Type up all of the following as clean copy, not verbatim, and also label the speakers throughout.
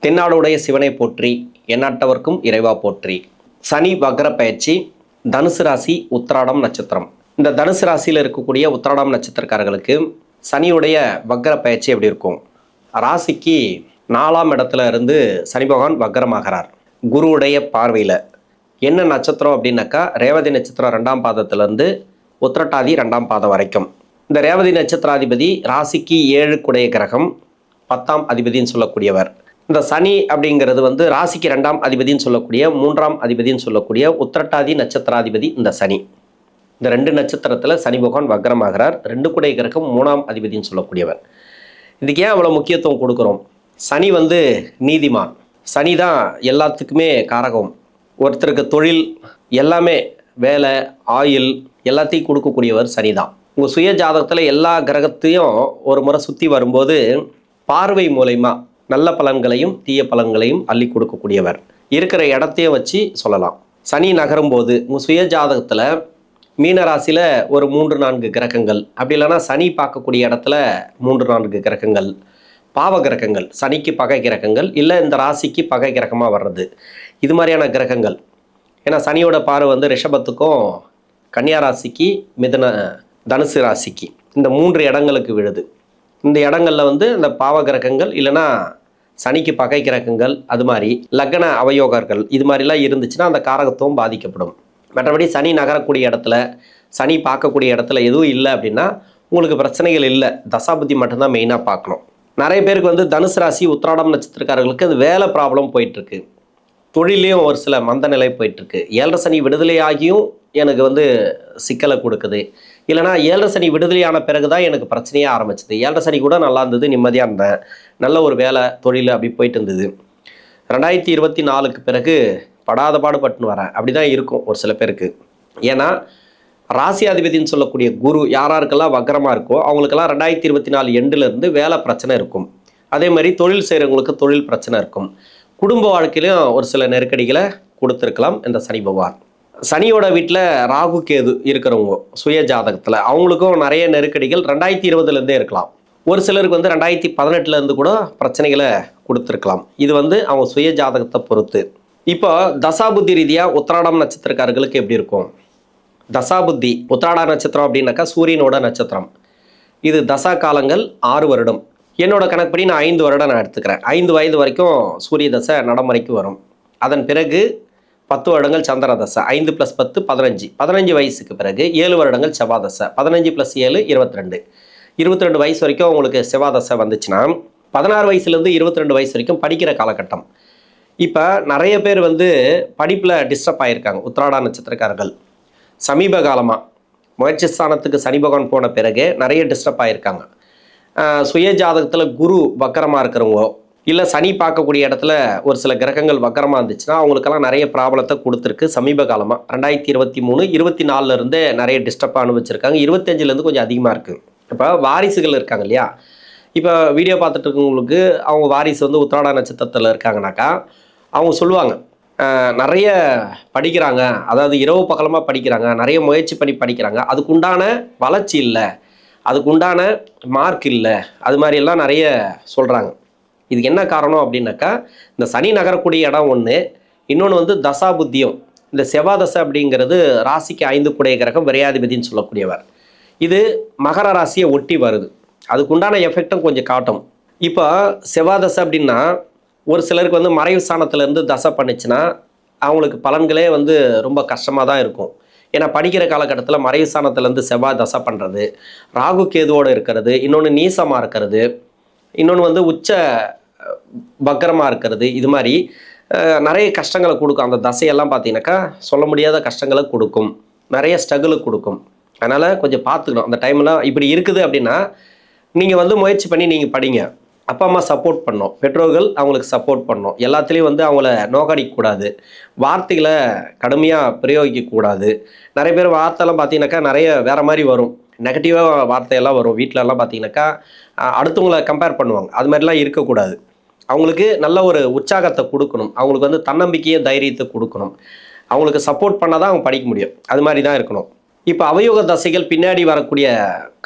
Speaker 1: தென்னாடுடைய சிவனை போற்றி, எந்நாட்டவர்க்கும் இறைவா போற்றி. சனி வக்ர பயிற்சி, தனுசு ராசி, உத்திராடம் நட்சத்திரம். இந்த தனுசு ராசியில் இருக்கக்கூடிய உத்திராடம் நட்சத்திரக்காரர்களுக்கு சனியுடைய வக்ர பயிற்சி எப்படி இருக்கும்? ராசிக்கு 4ஆம் இடத்துல இருந்து சனி பகவான் வக்ரமாகிறார் குருவுடைய பார்வையில். என்ன நட்சத்திரம் அப்படின்னாக்கா, ரேவதி நட்சத்திரம் 2ஆம் பாதத்திலிருந்து உத்திரட்டாதி 2ஆம் பாதம் வரைக்கும். இந்த ரேவதி நட்சத்திராதிபதி ராசிக்கு 7 குடைய கிரகம், 10ஆம் அதிபதின்னு சொல்லக்கூடியவர். இந்த சனி அப்படிங்கிறது ராசிக்கு 2ஆம் அதிபதின்னு சொல்லக்கூடிய 3ஆம் அதிபதின்னு சொல்லக்கூடிய உத்திரட்டாதி நட்சத்திராதிபதி இந்த சனி. இந்த 2 நட்சத்திரத்தில் சனி பகவான் வக்ரமாகிறார். 2 குடைய கிரகம் 3ஆம் அதிபதின்னு சொல்லக்கூடியவர். இதுக்கு ஏன் அவ்வளோ முக்கியத்துவம் கொடுக்குறோம்? சனி நீதிமான். சனி தான் எல்லாத்துக்குமே காரகம். ஒருத்தருக்கு தொழில் எல்லாமே, வேலை, ஆயுள் எல்லாத்தையும் கொடுக்கக்கூடியவர் சனி தான். உங்கள் சுய ஜாதகத்தில் எல்லா கிரகத்தையும் ஒரு முறை சுற்றி வரும்போது பார்வை மூலயமா நல்ல பலன்களையும் தீய பலன்களையும் அள்ளி கொடுக்கக்கூடியவர். இருக்கிற இடத்தையும் வச்சு சொல்லலாம். சனி நகரும் போது உங்கள் சுய ஜாதகத்தில் மீனராசியில் ஒரு 3-4 கிரகங்கள், அப்படி இல்லைன்னா சனி பார்க்கக்கூடிய இடத்துல 3-4 கிரகங்கள், பாவ கிரகங்கள், சனிக்கு பகை கிரகங்கள், இல்லை இந்த ராசிக்கு பகை கிரகமாக வர்றது, இது மாதிரியான கிரகங்கள். ஏன்னா சனியோட பார்வை ரிஷபத்துக்கும் கன்னியா ராசிக்கு தனுசு ராசிக்கு இந்த 3 இடங்களுக்கு விழுது. இந்த இடங்களில் இந்த பாவ கிரகங்கள் இல்லைன்னா சனிக்கு பகை கிரகங்கள், அது மாதிரி லக்ன அவயோகர்கள் இது மாதிரிலாம் இருந்துச்சுன்னா அந்த காரகத்துவம் பாதிக்கப்படும். மற்றபடி சனி நகரக்கூடிய இடத்துல, சனி பார்க்கக்கூடிய இடத்துல எதுவும் இல்லை அப்படின்னா உங்களுக்கு பிரச்சனைகள் இல்லை. தசாபுத்தி மட்டும்தான் மெயினாக பார்க்கணும். நிறைய பேருக்கு தனுசு ராசி உத்திராடம் நட்சத்திரக்காரர்களுக்கு அது வேலை ப்ராப்ளம் போயிட்டுருக்கு. தொழிலையும் ஒரு சில மந்த நிலை போயிட்டுருக்கு. 7 சனி விடுதலையாகியும் எனக்கு சிக்கலை கொடுக்குது. இல்லைனா 7 சனி விடுதலையான பிறகு தான் எனக்கு பிரச்சனையே ஆரம்பிச்சது. 7 சனி கூட நல்லா இருந்தது, நிம்மதியாக இருந்தேன், நல்ல ஒரு வேலை தொழில் அப்படி போயிட்டு இருந்தது. 2024க்கு பிறகு படாத பாடுபட்டுன்னு வரேன். அப்படி தான் இருக்கும் ஒரு சில பேருக்கு. ஏன்னா ராசியாதிபதினு சொல்லக்கூடிய குரு யாராருக்கெல்லாம் வக்ரமாக இருக்கோ அவங்களுக்கெல்லாம் 2024 எண்டுலேருந்து வேலை பிரச்சனை இருக்கும். அதே மாதிரி தொழில் செய்கிறவங்களுக்கு தொழில் பிரச்சனை இருக்கும். குடும்ப வாழ்க்கையிலையும் ஒரு சில நெருக்கடிகளை கொடுத்துருக்கலாம் இந்த சனி பகவான். சனியோட வீட்டில் ராகு கேது இருக்கிறவங்க சுய ஜாதகத்தில் அவங்களுக்கும் நிறைய நெருக்கடிகள் 2020லேருந்தே இருக்கலாம். ஒரு சிலருக்கு 2018லேருந்து கூட பிரச்சனைகளை கொடுத்துருக்கலாம். இது அவங்க சுய ஜாதகத்தை பொறுத்து. இப்போ தசாபுத்தி ரீதியாக உத்திராடம் நட்சத்திரக்காரர்களுக்கு எப்படி இருக்கும்? தசாபுத்தி உத்திராட நட்சத்திரம் அப்படின்னாக்கா சூரியனோட நட்சத்திரம். இது தசா காலங்கள் 6 வருடம். என்னோட கணக்குப்படி நான் 5 வருடம் நான் எடுத்துக்கிறேன். 5 வயது வரைக்கும் சூரிய தசை நடைமுறைக்கு வரும். அதன் பிறகு 10 வருடங்கள் சந்திர தசை, 5 + 10 15. 15 வயசுக்கு பிறகு 7 வருடங்கள் செவ்வாய் தசை, 15 + 7 22. 22 வயசு வரைக்கும் உங்களுக்கு செவ்வாய் தசை வந்துச்சுன்னா 16 வயசுலேருந்து 22 வயசு வரைக்கும் படிக்கிற காலகட்டம். இப்போ நிறைய பேர் படிப்பில் டிஸ்டர்ப் ஆகியிருக்காங்க உத்திராட நட்சத்திரக்காரர்கள். சமீப காலமாக முயற்சி ஸ்தானத்துக்கு சனி பகவான் போன பிறகு நிறைய டிஸ்டர்ப் ஆகியிருக்காங்க. சுய ஜாதகத்தில் குரு வக்கரமாக இருக்கிறவங்க, இல்லை சனி பார்க்கக்கூடிய இடத்துல ஒரு சில கிரகங்கள் வக்கரமாக இருந்துச்சுன்னா அவங்களுக்கெல்லாம் நிறைய ப்ராப்ளத்தை கொடுத்துருக்கு. சமீப காலமாக 2023 24லேருந்தே நிறைய டிஸ்டர்ப் அனுபவிச்சிருக்காங்க. 25லேருந்து கொஞ்சம் அதிகமாக இருக்குது. இப்போ வாரிசுகள் இருக்காங்க இல்லையா? இப்போ வீடியோ பார்த்துட்டு இருக்கவங்களுக்கு அவங்க வாரிசு உத்திராட நட்சத்திரத்தில் இருக்காங்கனாக்கா அவங்க சொல்லுவாங்க, நிறைய படிக்கிறாங்க, அதாவது இரவு பகலமாக படிக்கிறாங்க, நிறைய முயற்சி பண்ணி படிக்கிறாங்க, அதுக்குண்டான வளர்ச்சி இல்லை, அதுக்குண்டான மார்க் இல்லை, அது மாதிரியெல்லாம் நிறைய சொல்கிறாங்க. இதுக்கு என்ன காரணம் அப்படின்னாக்கா, இந்த சனி நகரக்கூடிய இடம் ஒன்று, இன்னொன்று தசாபுத்தியம். இந்த செவ்வாய் தசை அப்படிங்கிறது ராசிக்கு 5 குடைய கிரகம், விரையாதிபதினு சொல்லக்கூடியவர். இது மகர ராசியை ஒட்டி வருது. அதுக்குண்டான எஃபெக்டும் கொஞ்சம் காட்டும். இப்போ செவ்வாய் தசை அப்படின்னா ஒரு சிலருக்கு மறைவு ஸ்தானத்துலேருந்து தசை பண்ணிச்சுன்னா அவங்களுக்கு பலன்களே ரொம்ப கஷ்டமாக தான் இருக்கும். ஏன்னா படிக்கிற காலகட்டத்தில் மறைவு ஸ்தானத்துலேருந்து செவ்வாய் தசை பண்ணுறது, ராகு கேதுவோடு இருக்கிறது, இன்னொன்று நீசமாக இருக்கிறது, இன்னொன்று உச்ச வக்கரமாக இருக்கிறது, இது மாதிரி நிறைய கஷ்டங்களை கொடுக்கும். அந்த தசையெல்லாம் பார்த்தீங்கன்னாக்கா சொல்ல முடியாத கஷ்டங்களை கொடுக்கும், நிறைய ஸ்ட்ரகிளை கொடுக்கும். அதனால் கொஞ்சம் பார்த்துக்கணும். அந்த டைம்லாம் இப்படி இருக்குது அப்படின்னா நீங்கள் முயற்சி பண்ணி நீங்கள் படிங்க. அப்பா அம்மா சப்போர்ட் பண்ணணும், பெற்றோர்கள் அவங்களுக்கு சப்போர்ட் பண்ணணும். எல்லாத்துலேயும் அவங்கள நோக்கடிக்கக்கூடாது, வார்த்தைகளை கடுமையாக பிரயோகிக்கக்கூடாது. நிறைய பேர் வார்த்தைலாம் பார்த்தீங்கன்னாக்கா நிறைய வேறு மாதிரி வரும், நெகட்டிவாக வார்த்தையெல்லாம் வரும். வீட்டிலலாம் பார்த்தீங்கன்னாக்கா அடுத்தவங்களை கம்பேர் பண்ணுவாங்க. அது மாதிரிலாம் இருக்கக்கூடாது. அவங்களுக்கு நல்ல ஒரு உற்சாகத்தை கொடுக்கணும், அவங்களுக்கு தன்னம்பிக்கையை தைரியத்தை கொடுக்கணும். அவங்களுக்கு சப்போர்ட் பண்ணால் தான் அவங்க படிக்க முடியும். அது மாதிரி தான் இருக்கணும். இப்போ அவயோக தசைகள் பின்னாடி வரக்கூடிய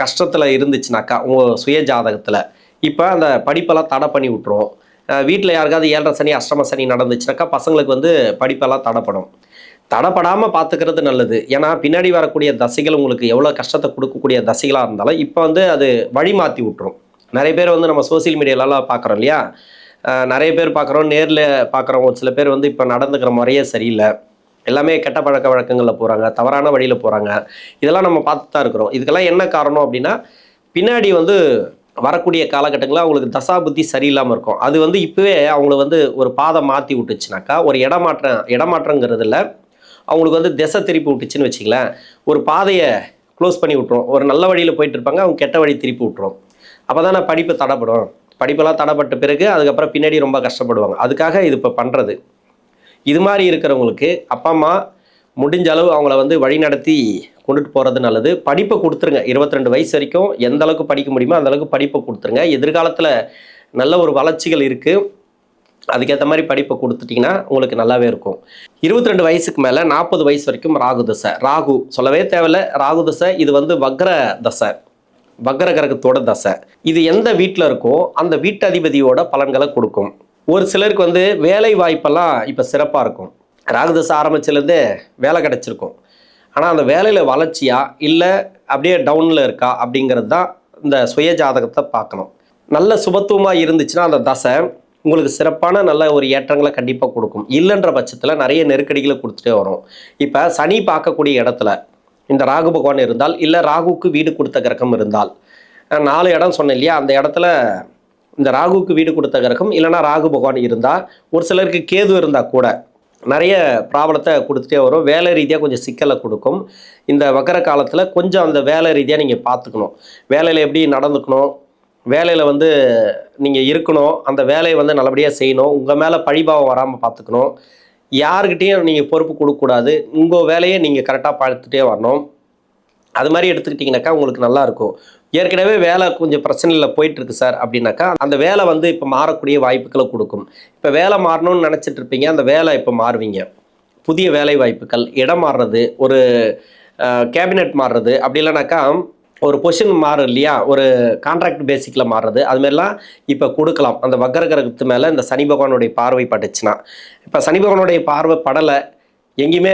Speaker 1: கஷ்டத்தில் இருந்துச்சுனாக்கா உங்கள் சுய ஜாதகத்தில் இப்போ அந்த படிப்பெல்லாம் தடை பண்ணி விட்டுரும். வீட்டில் யாருக்காவது 7.5 சனி அஷ்டம சனி நடந்துச்சுனாக்கா பசங்களுக்கு வந்து படிப்பெல்லாம் தடைப்படும். தடைப்படாமல் பார்த்துக்கிறது நல்லது. ஏன்னா பின்னாடி வரக்கூடிய தசைகள் உங்களுக்கு எவ்வளோ கஷ்டத்தை கொடுக்கக்கூடிய தசைகளாக இருந்தாலும் இப்போ வந்து அது வழி மாற்றி விட்டுரும். நிறைய பேர் வந்து நம்ம சோசியல் மீடியாலலாம் பார்க்குறோம் இல்லையா, நிறைய பேர் பார்க்குறோம், நேரில் பார்க்குறோம். ஒரு சில பேர் வந்து இப்போ நடந்துக்கிற முறையே சரியில்லை, எல்லாமே கெட்ட பழக்க வழக்கங்களில் போகிறாங்க, தவறான வழியில் போகிறாங்க. இதெல்லாம் நம்ம பார்த்து தான் இருக்கிறோம். இதுக்கெல்லாம் என்ன காரணம் அப்படின்னா, பின்னாடி வந்து வரக்கூடிய காலகட்டங்களில் அவங்களுக்கு தசா புத்தி சரியில்லாமல் இருக்கும். அது வந்து இப்போவே அவங்கள வந்து ஒரு பாதை மாற்றி விட்டுச்சுனாக்கா, ஒரு இடமாற்றங்கிறதுல அவங்களுக்கு வந்து திசை திருப்பி விட்டுச்சுன்னு வச்சுங்களேன், ஒரு பாதையை க்ளோஸ் பண்ணி விட்ரும். ஒரு நல்ல வழியில் போயிட்டு இருப்பாங்க, அவங்க கெட்ட வழி திருப்பி விட்ரும். அப்போ தானே படிப்பு தடைப்படும். படிப்பெல்லாம் தடைப்பட்ட பிறகு அதுக்கப்புறம் பின்னாடி ரொம்ப கஷ்டப்படுவாங்க. அதுக்காக இது இப்போ பண்ணுறது. இது மாதிரி இருக்கிறவங்களுக்கு அப்பா அம்மா முடிஞ்ச அளவு அவங்கள வந்து வழி நடத்தி கொண்டுட்டு போகிறது நல்லது. படிப்பை கொடுத்துருங்க. 22 வயசு வரைக்கும் எந்த அளவுக்கு படிக்க முடியுமோ அந்த அளவுக்கு படிப்பை கொடுத்துருங்க. எதிர்காலத்தில் நல்ல ஒரு வளர்ச்சிகள் இருக்குது. அதுக்கேற்ற மாதிரி படிப்பை கொடுத்துட்டிங்கன்னா உங்களுக்கு நல்லாவே இருக்கும். 22 வயசுக்கு மேலே 40 வயசு வரைக்கும் ராகு தசை. ராகு சொல்லவே தேவையில்லை. ராகு தசை இது வந்து வக்ர தசை, வக்ர கிரகத்தோட தசை. இது எந்த வீட்டில் இருக்கோ அந்த வீட்டு அதிபதியோட பலன்களை கொடுக்கும். ஒரு சிலருக்கு வந்து வேலை வாய்ப்பெல்லாம் இப்போ சிறப்பாக இருக்கும். ராகு தசை ஆரம்பிச்சிலேருந்தே வேலை கிடச்சிருக்கும். ஆனால் அந்த வேலையில் வளர்ச்சியா இல்லை அப்படியே டவுனில் இருக்கா அப்படிங்கிறது தான் இந்த சுய ஜாதகத்தை பார்க்கணும். நல்ல சுபத்துவமாக இருந்துச்சுன்னா அந்த தசை உங்களுக்கு சிறப்பான நல்ல ஒரு ஏற்றங்களை கண்டிப்பாக கொடுக்கும். இல்லைன்ற பட்சத்தில் நிறைய நெருக்கடிகளை கொடுத்துட்டே வரும். இப்போ சனி பார்க்கக்கூடிய இடத்துல இந்த ராகு பகவான் இருந்தால், இல்லை ராகுக்கு வீடு கொடுத்த கிரகம் இருந்தால், 4 இடம் சொன்னேன் இல்லையா, அந்த இடத்துல இந்த ராகுக்கு வீடு கொடுத்த கிரகம் இல்லைனா ராகு பகவான் இருந்தால், ஒரு சிலருக்கு கேது இருந்தால் கூட நிறைய ப்ராப்ளத்தை கொடுத்துட்டே வரும். வேலை ரீதியாக கொஞ்சம் சிக்கலை கொடுக்கும். இந்த வக்கர காலத்தில் கொஞ்சம் அந்த வேலை ரீதியாக நீங்கள் பார்த்துக்கணும். வேலையில் எப்படி நடந்துக்கணும், வேலையில் வந்து நீங்கள் இருக்கணும், அந்த வேலையை வந்து நல்லபடியாக செய்யணும், உங்கள் மேலே பழிபாவம் வராமல் பார்த்துக்கணும், யாருக்கிட்டேயும் நீங்கள் பொறுப்பு கொடுக்கக்கூடாது, உங்கள் வேலையை நீங்கள் கரெக்டாக பார்த்துட்டே வரணும். அது மாதிரி எடுத்துக்கிட்டிங்கனாக்கா உங்களுக்கு நல்லாயிருக்கும். ஏற்கனவே வேலை கொஞ்சம் பிரச்சனையில் போயிட்டுருக்கு சார் அப்படின்னாக்கா அந்த வேலை வந்து இப்போ மாறக்கூடிய வாய்ப்புகளை கொடுக்கும். இப்போ வேலை மாறணும்னு நினச்சிட்டு இருப்பீங்க, அந்த வேலை இப்போ மாறுவீங்க. புதிய வேலை வாய்ப்புகள், இடம் மாறுறது, ஒரு கேபினெட் மாறுறது, அப்படி இல்லைனாக்கா ஒரு பொசிஷன் மாறும் இல்லையா, ஒரு கான்ட்ராக்ட் பேசிக்கில் மாறுறது, அதுமாரிலாம் இப்போ கொடுக்கலாம். அந்த வக்கர கிரகத்து மேலே இந்த சனி பகவானுடைய பார்வை பட்டுச்சுன்னா. இப்போ சனி பகவானுடைய பார்வை படலை, எங்கேயுமே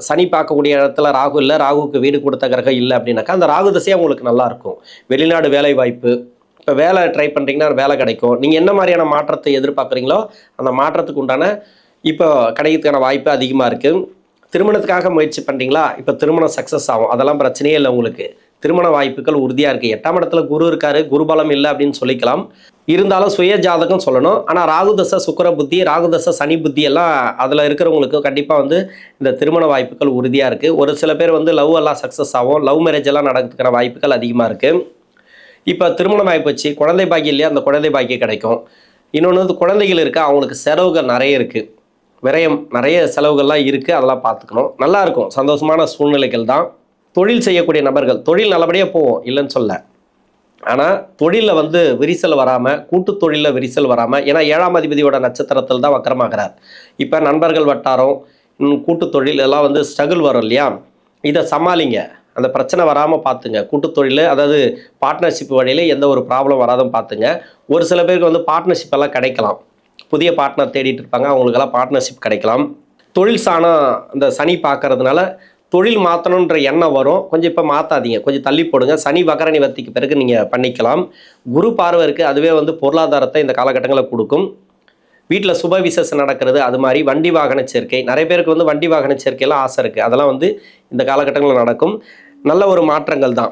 Speaker 1: சனி பார்க்கக்கூடிய இடத்துல ராகு இல்லை, ராகுக்கு வீடு கொடுத்த கிரகம் இல்லை அப்படின்னாக்கா அந்த ராகு தசையாக உங்களுக்கு நல்லாயிருக்கும். வெளிநாடு வேலை வாய்ப்பு, இப்போ வேலை ட்ரை பண்ணுறீங்கன்னா வேலை கிடைக்கும். நீங்கள் என்ன மாதிரியான மாற்றத்தை எதிர்பார்க்குறீங்களோ அந்த மாற்றத்துக்கு உண்டான இப்போ கிடைக்கிறதுக்கான வாய்ப்பு அதிகமாக இருக்குது. திருமணத்துக்காக முயற்சி பண்ணுறீங்களா, இப்போ திருமணம் சக்ஸஸ் ஆகும். அதெல்லாம் பிரச்சனையே இல்லை. உங்களுக்கு திருமண வாய்ப்புகள் உறுதியாக இருக்குது. 8ஆம் இடத்துல குரு இருக்காரு, குருபலம் இல்லை அப்படின்னு சொல்லிக்கலாம். இருந்தாலும் சுய ஜாதகம் சொல்லணும். ஆனால் ராகுதசை சுக்கிர புத்தி, ராகுதசை சனி புத்தி எல்லாம் அதில் இருக்கிறவங்களுக்கு கண்டிப்பாக வந்து இந்த திருமண வாய்ப்புகள் உறுதியாக இருக்குது. ஒரு சில பேர் வந்து லவ் எல்லாம் சக்ஸஸ் ஆகும், லவ் மேரேஜ் எல்லாம் நடக்கிறதுக்கான வாய்ப்புகள் அதிகமாக இருக்குது. இப்போ திருமணம் வாய்ப்பு வச்சு குழந்தை பாக்கியம் இல்லையா, அந்த குழந்தை பாக்கியம் கிடைக்கும். இன்னொன்று வந்து குழந்தைகள் இருக்கா, அவங்களுக்கு செலவுகள் நிறைய இருக்குது, விரயம் நிறைய செலவுகள்லாம் இருக்குது, அதெல்லாம் பார்த்துக்கணும். நல்லாயிருக்கும், சந்தோஷமான சூழ்நிலைகள் தான். தொழில் செய்யக்கூடிய நபர்கள் தொழில் நல்லபடியாக போவோம், இல்லைன்னு சொல்ல. ஆனால் தொழிலில் வந்து விரிசல் வராமல், கூட்டு தொழிலில் விரிசல் வராமல், ஏன்னா 7ஆம் அதிபதியோட நட்சத்திரத்தில் தான் வக்கரமாகிறார். இப்போ நண்பர்கள் வட்டாரம், கூட்டு தொழில் எல்லாம் வந்து ஸ்ட்ரகிள் வரும் இல்லையா, இதை சமாளிங்க. அந்த பிரச்சனை வராமல் பார்த்துங்க. கூட்டு தொழில் அதாவது பார்ட்னர்ஷிப் வழியில் எந்த ஒரு ப்ராப்ளம் வராதும் பார்த்துங்க. ஒரு சில பேருக்கு வந்து பார்ட்னர்ஷிப் எல்லாம் கிடைக்கலாம், புதிய பார்ட்னர் தேடிட்டு இருப்பாங்க, அவங்களுக்கெல்லாம் பார்ட்னர்ஷிப் கிடைக்கலாம். தொழில் சாணம் இந்த சனி பார்க்கறதுனால தொழில் மாற்றணுன்ற எண்ணம் வரும். கொஞ்சம் இப்போ மாற்றாதீங்க, கொஞ்சம் தள்ளி போடுங்க. சனி வக்கர நிவர்த்திக்கு பிறகு நீங்கள் பண்ணிக்கலாம். குரு பார்வை இருக்குது, அதுவே வந்து பொருளாதாரத்தை இந்த காலகட்டங்களில் கொடுக்கும். வீட்டில் சுப விசேஷம் நடக்கிறது, அது மாதிரி வண்டி வாகன சேர்க்கை, நிறைய பேருக்கு வந்து வண்டி வாகன சேர்க்கையெல்லாம் ஆசை இருக்குது, அதெல்லாம் வந்து இந்த காலகட்டங்களில் நடக்கும். நல்ல ஒரு மாற்றங்கள் தான்.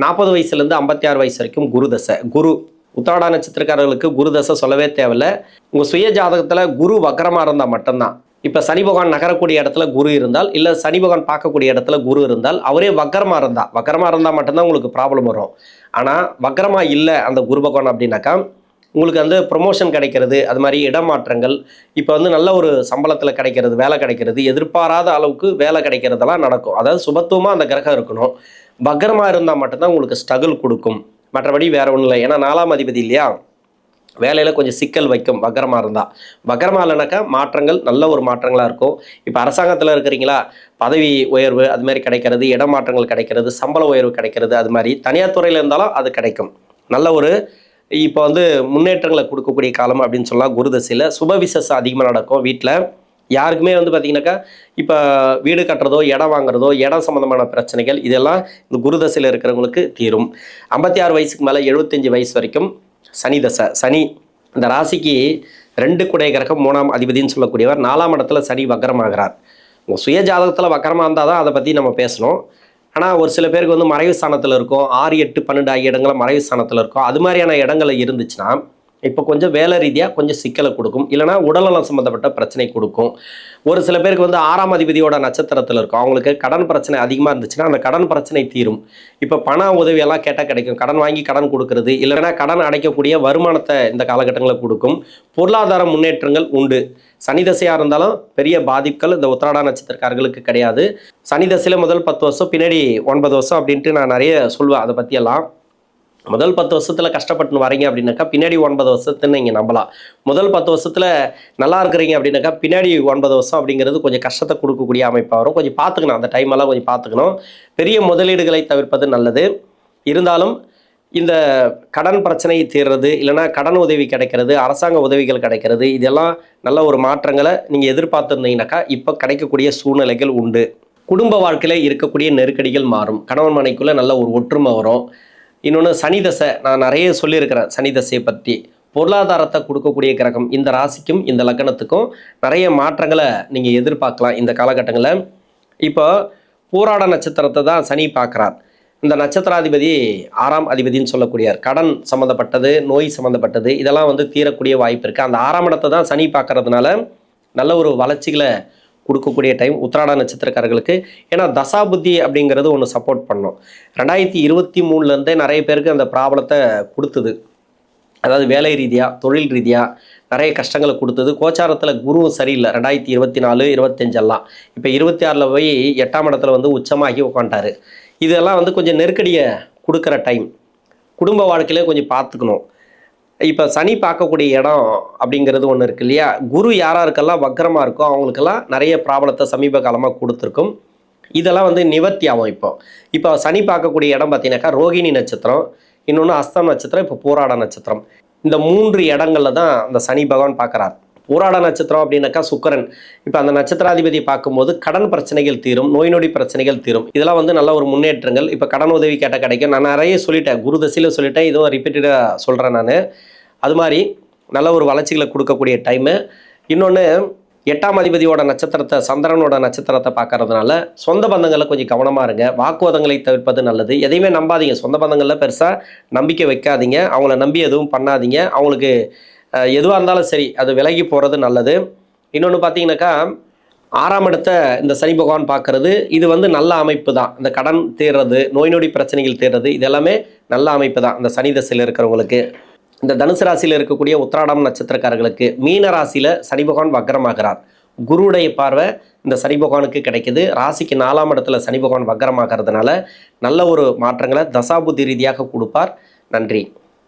Speaker 1: 40 வயசுலேருந்து 56 வயசு வரைக்கும் குரு தசை. குரு உத்திராட நட்சத்திரக்காரர்களுக்கு குரு தசை சொல்லவே தேவையில்லை. உங்கள் சுய ஜாதகத்தில் குரு வக்கரமாக இருந்தால் மட்டும்தான். இப்போ சனி பகவான் நகரக்கூடிய இடத்துல குரு இருந்தால், இல்லை சனி பகவான் பார்க்கக்கூடிய இடத்துல குரு இருந்தால், அவரே வக்கரமாக இருந்தால் மட்டும்தான் உங்களுக்கு ப்ராப்ளம் வரும். ஆனால் வக்கரமாக இல்லை அந்த குரு பகவான் அப்படின்னாக்கா உங்களுக்கு வந்து ப்ரொமோஷன் கிடைக்கிறது, அது மாதிரி இடமாற்றங்கள், இப்போ வந்து நல்ல ஒரு சம்பளத்தில் கிடைக்கிறது, வேலை கிடைக்கிறது, எதிர்பாராத அளவுக்கு வேலை கிடைக்கிறதெல்லாம் நடக்கும். அதாவது சுபத்துவமாக அந்த கிரகம் இருக்கணும். வக்கரமாக இருந்தால் மட்டும்தான் உங்களுக்கு ஸ்ட்ரகிள் கொடுக்கும், மற்றபடி வேறு ஒன்றும் இல்லை. ஏன்னா 4ஆம் அதிபதி இல்லையா, வேலையில் கொஞ்சம் சிக்கல் வைக்கும் வக்கரமாக இருந்தால். வக்கரமாக இல்லைனாக்கா மாற்றங்கள் நல்ல ஒரு மாற்றங்களாக இருக்கும். இப்போ அரசாங்கத்தில் இருக்கிறீங்களா, பதவி உயர்வு அது மாதிரி கிடைக்கிறது, இடமாற்றங்கள் கிடைக்கிறது, சம்பள உயர்வு கிடைக்கிறது, அது மாதிரி தனியார் துறையில் இருந்தாலும் அது கிடைக்கும். நல்ல ஒரு இப்போ வந்து முன்னேற்றங்களை கொடுக்கக்கூடிய காலம் அப்படின்னு சொல்லலாம். குரு தசையில் சுப விசேஷம் அதிகமாக நடக்கும் வீட்டில். யாருக்குமே வந்து பார்த்தீங்கன்னாக்கா, இப்போ வீடு கட்டுறதோ, இடம் வாங்குறதோ, இடம் சம்மந்தமான பிரச்சனைகள் இதெல்லாம் இந்த குரு தசையில் இருக்கிறவங்களுக்கு தீரும். 56 வயசுக்கு மேலே 75 வயசு வரைக்கும் சனி தசை. சனி இந்த ராசிக்கு 2 குடை கிரகம் 3ஆம் அதிபதினு சொல்லக்கூடியவர் 4ஆம் இடத்துல சனி வக்கரமாகிறார். உங்கள் சுய ஜாதகத்தில் வக்கரமாக இருந்தால் தான் அதை பற்றி நம்ம பேசணும். ஆனால் ஒரு சில பேருக்கு வந்து மறைவு ஸ்தானத்தில் இருக்கும், 6, 8, 12 ஆகிய இடங்களில் மறைவு ஸ்தானத்தில் இருக்கும். அது மாதிரியான இடங்கள் இருந்துச்சுன்னா இப்போ கொஞ்சம் வேலை ரீதியாக கொஞ்சம் சிக்கலை கொடுக்கும், இல்லைனா உடல்நலம் சம்மந்தப்பட்ட பிரச்சனை கொடுக்கும். ஒரு சில பேருக்கு வந்து 6ஆம் அதிபதியோட நட்சத்திரத்தில் இருக்கும், அவங்களுக்கு கடன் பிரச்சனை அதிகமாக இருந்துச்சுன்னா அந்த கடன் பிரச்சனை தீரும். இப்போ பண உதவியெல்லாம் கேட்டால் கிடைக்கும், கடன் வாங்கி கடன் கொடுக்கறது, இல்லைனா கடன் அடைக்கக்கூடிய வருமானத்தை இந்த காலகட்டங்களில் கொடுக்கும். பொருளாதார முன்னேற்றங்கள் உண்டு. சனி தசையாக இருந்தாலும் பெரிய பாதிப்புகள் இந்த உத்திராட நட்சத்திரக்காரர்களுக்கு கிடையாது. சனி தசையில் முதல் 10 வருஷம், பின்னாடி 9 வருஷம் அப்படின்ட்டு நான் நிறைய சொல்லுவேன். அதை பற்றியெல்லாம் முதல் 10 வருஷத்தில் கஷ்டப்பட்டு வரீங்க அப்படின்னாக்கா பின்னாடி 9 வருஷத்துன்னு நீங்கள் நம்பலாம். முதல் 10 வருஷத்தில் நல்லா இருக்கிறீங்க அப்படின்னாக்கா பின்னாடி 9 வருஷம் அப்படிங்கிறது கொஞ்சம் கஷ்டத்தை கொடுக்கக்கூடிய அமைப்பாக வரும். கொஞ்சம் பார்த்துக்கணும், அந்த டைமெல்லாம் கொஞ்சம் பார்த்துக்கணும். பெரிய முதலீடுகளை தவிர்ப்பது நல்லது. இருந்தாலும் இந்த கடன் பிரச்சனை தீர்றது, இல்லைனா கடன் உதவி கிடைக்கிறது, அரசாங்க உதவிகள் கிடைக்கிறது, இதெல்லாம் நல்ல ஒரு மாற்றங்களை நீங்கள் எதிர்பார்த்துருந்தீங்கன்னாக்கா இப்போ கிடைக்கக்கூடிய சூழ்நிலைகள் உண்டு. குடும்ப வாழ்க்கையில் இருக்கக்கூடிய நெருக்கடிகள் மாறும். கணவன் மனைக்குள்ளே நல்ல ஒரு ஒற்றுமை வரும். இன்னொன்று சனி தசை, நான் நிறைய சொல்லியிருக்கிறேன் சனி தசையை பற்றி. பொருளாதாரத்தை கொடுக்கக்கூடிய கிரகம். இந்த ராசிக்கும் இந்த லக்னத்துக்கும் நிறைய மாற்றங்களை நீங்கள் எதிர்பார்க்கலாம் இந்த காலகட்டங்களில். இப்போ பூராட நட்சத்திரத்தை தான் சனி பார்க்குறார். இந்த நட்சத்திராதிபதி 6ஆம் அதிபதினு சொல்லக்கூடியார். கடன் சம்மந்தப்பட்டது, நோய் சம்மந்தப்பட்டது இதெல்லாம் வந்து தீரக்கூடிய வாய்ப்பு இருக்குது. அந்த 6ஆம் இடத்தை தான் சனி பார்க்கறதுனால நல்ல ஒரு வளர்ச்சிகளை கொடுக்கக்கூடிய டைம் உத்திராட நட்சத்திரக்காரர்களுக்கு. ஏன்னா தசாபுத்தி அப்படிங்கிறது ஒன்று சப்போர்ட் பண்ணும். 2023 நிறைய பேருக்கு அந்த ப்ராப்ளத்தை கொடுத்தது. அதாவது வேலை ரீதியாக, தொழில் ரீதியாக நிறைய கஷ்டங்களை கொடுத்தது. கோச்சாரத்தில் குருவும் சரியில்லை. 2024, 25 இப்போ 26 போய் 8ஆம் இடத்துல வந்து உச்சமாகி உட்காந்துட்டாரு. இதெல்லாம் வந்து கொஞ்சம் நெருக்கடியை கொடுக்குற டைம். குடும்ப வாழ்க்கையிலே கொஞ்சம் பார்த்துக்கணும். இப்போ சனி பார்க்கக்கூடிய இடம் அப்படிங்கிறது ஒன்று இருக்குது இல்லையா. குரு யாராருக்கெல்லாம் வக்கரமாக இருக்கோ அவங்களுக்கெல்லாம் நிறைய ப்ராப்ளத்தை சமீப காலமாக கொடுத்துருக்கும். இதெல்லாம் வந்து நிவர்த்தி ஆகும். இப்போ சனி பார்க்கக்கூடிய இடம் பார்த்தீங்கன்னாக்கா ரோகிணி நட்சத்திரம், இன்னொன்று அஸ்தம் நட்சத்திரம், இப்போ பூராட நட்சத்திரம். இந்த 3 இடங்களில் தான் அந்த சனி பகவான் பார்க்குறார். பூராட நட்சத்திரம் அப்படின்னாக்கா சுக்கிரன். இப்போ அந்த நட்சத்திராதிபதி பார்க்கும்போது கடன் பிரச்சனைகள் தீரும், நோய் நொடி பிரச்சனைகள் தீரும். இதெல்லாம் வந்து நல்ல ஒரு முன்னேற்றங்கள். இப்போ கடன் உதவி கேட்டால் கிடைக்கும். நான் நிறைய சொல்லிட்டேன், குரு தசையில் சொல்லிட்டேன், இதுவும் ரிப்பீட்டடாக சொல்கிறேன் நான். அது மாதிரி நல்ல ஒரு வளர்ச்சிகளை கொடுக்கக்கூடிய டைமு. இன்னொன்று 8ஆம் அதிபதியோட நட்சத்திரத்தை, சந்திரனோட நட்சத்திரத்தை பார்க்கறதுனால சொந்த பந்தங்களில் கொஞ்சம் கவனமாக இருங்க. வாக்குவாதங்களை தவிர்ப்பது நல்லது. எதையுமே நம்பாதீங்க. சொந்த பந்தங்களில் பெருசாக நம்பிக்கை வைக்காதீங்க. அவங்கள நம்பி எதுவும் பண்ணாதீங்க. அவங்களுக்கு எதுவாக இருந்தாலும் சரி அது விலகி போகிறது நல்லது. இன்னொன்று பார்த்தீங்கன்னாக்கா 6ஆம் இடத்தை இந்த சனி பகவான் பார்க்கறது, இது வந்து நல்ல அமைப்பு தான். இந்த கடன் தீர்றது, நோய் நொடி பிரச்சனைகள் தீர்றது, இதெல்லாமே நல்ல அமைப்பு தான் இந்த சனி தசையில் இருக்கிறவங்களுக்கு. இந்த தனுசு ராசியில் இருக்கக்கூடிய உத்திராடம் நட்சத்திரக்காரர்களுக்கு மீன ராசியில் சனி பகவான் வக்கரமாகிறார். குருவுடைய பார்வை இந்த சனி பகவானுக்கு கிடைக்குது. ராசிக்கு 4ஆம் இடத்துல சனி பகவான் வக்கரமாகிறதுனால நல்ல ஒரு மாற்றங்களை தசாபுத்தி ரீதியாக கொடுப்பார். நன்றி.